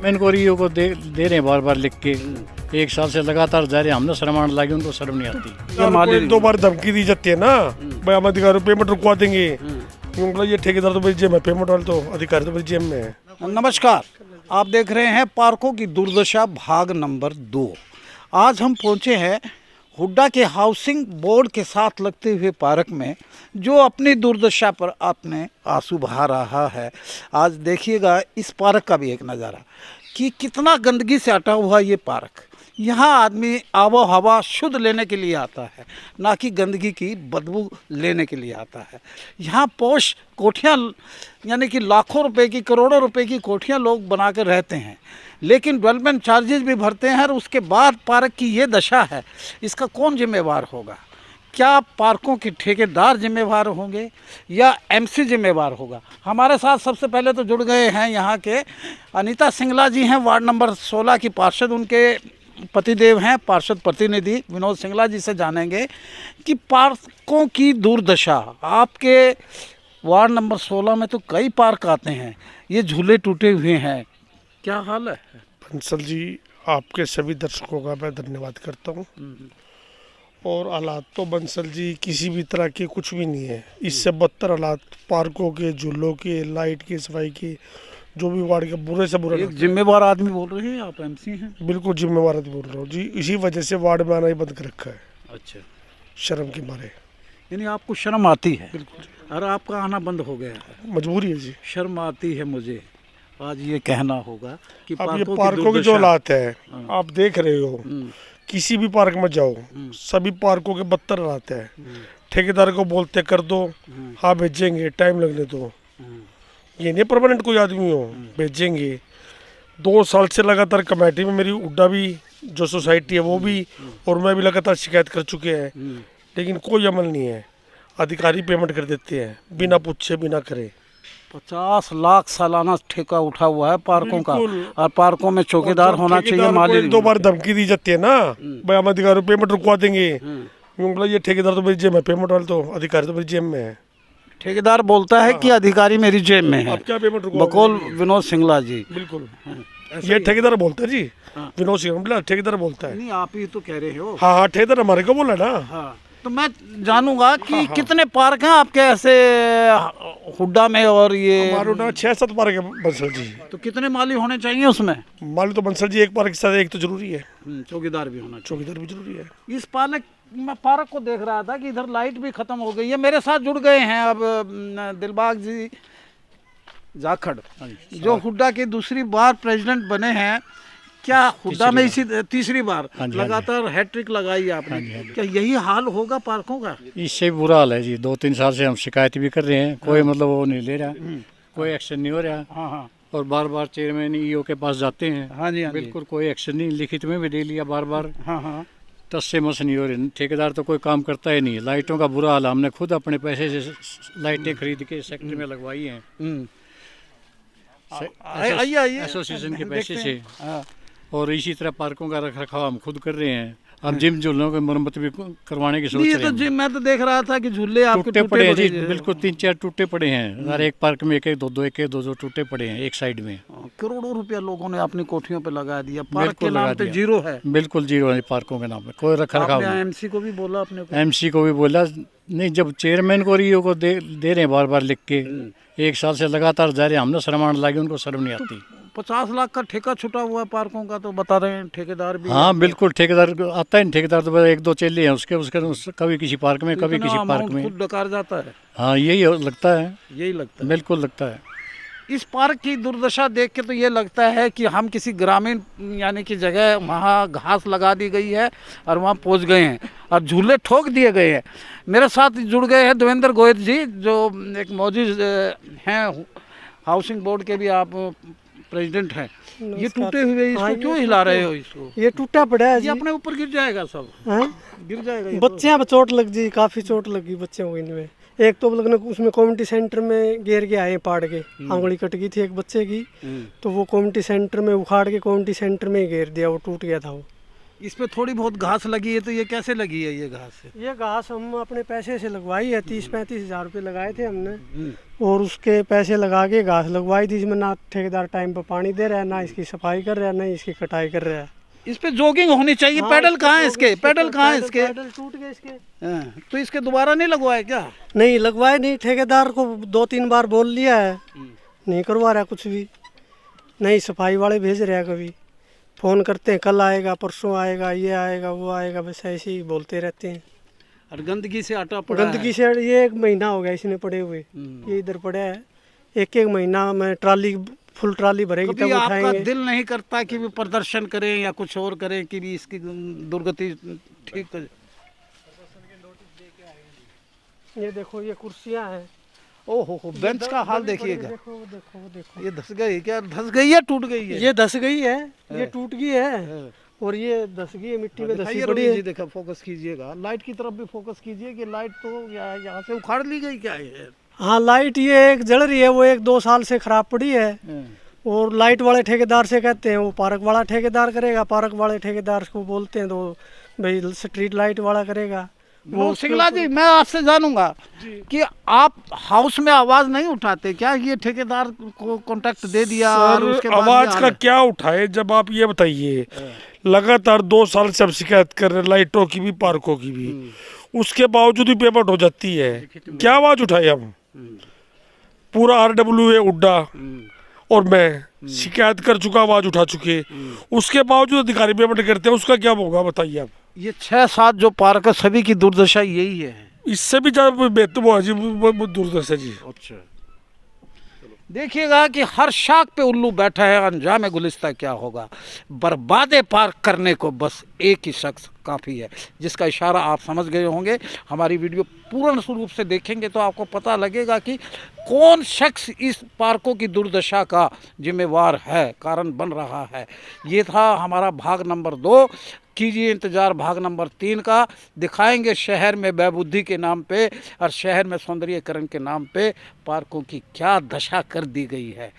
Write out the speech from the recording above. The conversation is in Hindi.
इनको को दे रहे हैं बार बार लिख के, 1 साल से लगातार जा रहे हैं। हमने शर्म आने लगी, उनको शर्म नहीं आती। 2 बार धमकी दी जाती है ना, भाई हम अधिकारी पेमेंट रुकवा देंगे। ये ठेकेदार तो मेरी जेब में, पेमेंट वाले तो अधिकारी तो मेरी जेब में है। नमस्कार, आप देख रहे हैं पार्कों की दुर्दशा भाग नंबर 2। आज हम पहुंचे हैं हुड्डा के हाउसिंग बोर्ड के साथ लगते हुए पार्क में, जो अपनी दुर्दशा पर अपने आंसू बहा रहा है। आज देखिएगा इस पार्क का भी एक नज़ारा कि कितना गंदगी से हटा हुआ ये पार्क। यहाँ आदमी आबो हवा शुद्ध लेने के लिए आता है, ना कि गंदगी की बदबू लेने के लिए आता है। यहाँ पोश कोठियाँ यानी कि लाखों रुपए की, करोड़ों रुपए की कोठियाँ लोग बना कर रहते हैं, लेकिन डेवलपमेंट चार्जेस भी भरते हैं। और उसके बाद पार्क की ये दशा है, इसका कौन जिम्मेवार होगा? क्या पार्कों के ठेकेदार जिम्मेवार होंगे या एमसी जिम्मेवार होगा? हमारे साथ सबसे पहले तो जुड़ गए हैं यहाँ के अनीता सिंगला जी हैं, वार्ड नंबर 16 की पार्षद, उनके पतिदेव हैं पार्षद प्रतिनिधि विनोद सिंगला जी से जानेंगे कि पार्कों की दुर्दशा। आपके वार्ड नंबर 16 में तो कई पार्क आते हैं, ये झूले टूटे हुए हैं, क्या हाल है? बंसल जी, आपके सभी दर्शकों का मैं धन्यवाद करता हूँ। और हालात तो बंसल जी किसी भी तरह के कुछ भी नहीं है, इससे बदतर हालात पार्कों के, झूलों के, लाइट की, सफाई की, जो भी वार्ड के बुरे से बुरे। एक जिम्मेवार आदमी बोल रहे हैं आप, एमसी हैं? बिल्कुल जिम्मेवार आदमी बोल रहा हूँ जी। इसी वजह से वार्ड में आना ही बंद कर रखा है। अच्छा, शर्म के मारे। यानी आपको शर्म आती है? बिल्कुल। और आपका आना बंद हो गया है? मजबूरी है जी। शर्म आती है मुझे आज ये कहना होगा कि अब ये पार्कों की जो हालात है आप देख रहे हो, किसी भी पार्क में जाओ, सभी पार्कों के बदतर हालात है। ठेकेदार को बोलते कर दो, हाँ भेजेंगे, टाइम लगने दो। ये नहीं परमानेंट कोई आदमी हो, भेजेंगे। 2 साल से लगातार कमेटी में मेरी हुड्डा भी जो सोसाइटी है वो भी और मैं भी लगातार शिकायत कर चुके हैं, लेकिन कोई अमल नहीं है। अधिकारी पेमेंट कर देते हैं बिना पूछे बिना करे। 50 लाख सालाना ठेका उठा हुआ है पार्कों का, और पार्कों में चौकीदार होना चाहिए, माली। 2 बार धमकी दी जाती है ना, भाई हम अधिकारी पेमेंट रुकवा देंगे। ये ठेकेदार तो मेरी जेब में, पेमेंट वाले तो अधिकारी तो मेरी जेब में है। ठेकेदार बोलता है कि अधिकारी मेरी जेब में है। अब क्या पेमेंट रुकवा? बकौल विनोद सिंगला जी। बिल्कुल, ये ठेकेदार बोलता है जी। विनोद सिंगला ठेकेदार बोलता है। नहीं, आप ही तो कह रहे हो। हाँ, ठेकेदार हमारे को बोला ना। हाँ, तो मैं जानूंगा कि कितने पार्क हैं आपके ऐसे हुड्डा में? और ये 6-7 पार्क है बंसल जी। तो कितने माली होने चाहिए उसमें? माली तो बंसल जी एक पार्क के साथ एक तो जरूरी है, चौकीदार भी होना चाहिए। चौकीदार भी जरूरी है। इस पार्क को देख रहा था कि इधर लाइट भी खत्म हो गई है। मेरे साथ जुड़ गए हैं अब दिलबाग जी जाखड़, जो हुड्डा के दूसरी बार प्रेसिडेंट बने हैं। क्या हुड्डा में इसी तीसरी बार लगातार हैट्रिक लगाई आपने? क्या यही हाल होगा पार्कों का? इससे बुरा हाल है जी। 2-3 साल से हम शिकायत भी कर रहे हैं, कोई मतलब वो नहीं ले रहा, कोई एक्शन नहीं हो रहा। हाँ, और बार बार चेयरमैन ईओ के पास जाते हैं। हाँ जी, बिल्कुल कोई एक्शन नहीं, लिखित में भी दे लिया बार बार। हाँ, टस से मस नहीं हो रही। ठेकेदार तो कोई काम करता ही नहीं। लाइटों का बुरा हाल, हमने खुद अपने पैसे से लाइटें खरीद के सेक्टर में लगवाई हैं, एसोसिएशन के पैसे से। और इसी तरह पार्कों का रख रखाव हम खुद कर रहे हैं। अब जिम झूलों की मरम्मत भी करवाने की सोच रहे हैं। जिम मैं तो देख रहा था कि झूले आपके टूटे पड़े हैं जी, बिल्कुल 3-4 टूटे पड़े हैं। हर एक पार्क में 1-2 टूटे पड़े हैं एक साइड में। करोड़ों रुपया लोगों ने अपनी कोठियों पे लगा दिया। पार्क के नाम पे जीरो है। बिल्कुल जीरो है पार्कों के नाम पे, कोई रख रखाव नहीं। एमसी को भी बोला अपने को? एमसी को भी बोला नहीं, जब चेयरमैन को ईओ को दे रहे हैं बार बार लिख के, 1 साल से लगातार जा रहे हैं। हमने शर्म आने लगी, उनको शर्म नहीं आती। 50 लाख का ठेका छुटा हुआ है पार्कों का, तो बता रहे हैं ठेकेदार भी। हाँ बिल्कुल, ठेकेदार आता है। ठेकेदार तो 1-2 चेले हैं उसके कभी किसी पार्क में, कभी किसी पार्क में खुद डकार जाता है। हाँ, यही लगता है, यही लगता है, बिल्कुल लगता है। इस पार्क की दुर्दशा देख के तो ये लगता है कि हम किसी ग्रामीण यानी कि जगह, वहाँ घास लगा दी गई है और वहाँ पहुँच गए हैं और झूले ठोक दिए गए हैं। मेरे साथ जुड़ गए हैं देवेंद्र गोयल जी, जो एक मौजूद हैं हाउसिंग बोर्ड के भी आप प्रेसिडेंट हैं। ये टूटे हुए इसको क्यों हिला रहे हो? इसको ये टूटा पड़ा है जी। ये अपने ऊपर गिर जाएगा सब। गिर जाएगा। बच्चे पे चोट लग जी, काफी चोट लगी बच्चों को इनमें। एक तो लगने उसमें कम्युनिटी सेंटर में गिर के आए, पाड़ के आंगुली कट गई थी एक बच्चे की, तो वो कम्युनिटी सेंटर में उखाड़ के कम्युनिटी सेंटर में ही गिर दिया, वो टूट गया था वो। इस पे थोड़ी बहुत घास लगी है, तो ये कैसे लगी है ये घास? ये घास हम अपने पैसे से लगवाई है, 30-35 हज़ार रुपये लगाए थे हमने, और उसके पैसे लगा के घास लगवाई थी। इसमें ना ठेकेदार टाइम पर पानी दे रहा है, ना इसकी सफाई कर रहा है, ना इसकी कटाई कर रहा है। इस पे जॉगिंग होनी चाहिए। हाँ, पैडल कहाँ है इसके? पैडल कहाँ है इसके? पैडल टूट गए इसके। हाँ, तो इसके दोबारा नहीं लगवाए क्या? नहीं लगवाए नहीं, ठेकेदार को 2-3 बार बोल लिया है, नहीं करवा रहा कुछ भी। नहीं सफाई वाले भेज रहे हैं, कभी फ़ोन करते हैं कल आएगा, परसों आएगा, ये आएगा, वो आएगा, बस ऐसे ही बोलते रहते हैं। और गंदगी से आटा पड़ा गंदगी से ये 1 महीना हो गया इसने पड़े हुए, ये इधर पड़ा है। एक महीना में ट्राली, फुल ट्राली भरेगी कभी तब आपका उठाएंगे। दिल नहीं करता कि भी प्रदर्शन करें या कुछ और करें कि भी इसकी दुर्गति ठीक कर? ये देखो ये कुर्सियाँ हैं। ओहो, बेंच का हाल देखिएगा। देखो देखो देखो, ये धस गई क्या? धस गई है, टूट गई है? ये धस गई है, ये टूट गई है, और ये धस गई है, मिट्टी में धसी दिखाइए पड़ी रवि जी, है। देखा, फोकस कीजिएगा, लाइट की तरफ भी फोकस कीजिए कि लाइट तो यहाँ से उखाड़ ली गई क्या है? हाँ लाइट ये एक जल रही है, वो 1-2 साल से खराब पड़ी है, और लाइट वाले ठेकेदार से कहते हैं, वो पार्क वाला ठेकेदार करेगा, पार्क वाले ठेकेदार को बोलते हैं तो भाई स्ट्रीट लाइट वाला करेगा। वो सिंगला जी, मैं आपसे जानूंगा कि आप हाउस में आवाज नहीं उठाते क्या? ये ठेकेदार को कांटेक्ट दे दिया और उसके बाद आवाज ये का हाल है? क्या उठाए? जब आप ये बताइए, लगातार 2 साल से अब शिकायत कर रहे, लाइटों की भी, पार्कों की भी, उसके बावजूद भी पेमेंट हो जाती है। क्या आवाज उठाए हम? पूरा RWA उड्डा और मैं शिकायत कर चुका, आवाज उठा चुके, उसके बावजूद अधिकारी पेमेंट करते हैं, उसका क्या होगा बताइए आप? ये 6-7 जो पार्क है, सभी की दुर्दशा यही है। इससे भी ज्यादा बेहतर वो है जी, वो दुर्दशा जी। अच्छा, देखिएगा कि हर शाख पे उल्लू बैठा है, अंजाम गुलिस्ता क्या होगा। बर्बादे पार्क करने को बस एक ही शख्स काफ़ी है, जिसका इशारा आप समझ गए होंगे। हमारी वीडियो पूर्ण रूप से देखेंगे तो आपको पता लगेगा कि कौन शख्स इस पार्कों की दुर्दशा का जिम्मेवार है, कारण बन रहा है। ये था हमारा भाग नंबर 2। कीजिए इंतज़ार भाग नंबर 3 का। दिखाएंगे शहर में बहबुद्धि के नाम पे और शहर में सौंदर्यीकरण के नाम पे पार्कों की क्या दशा कर दी गई है।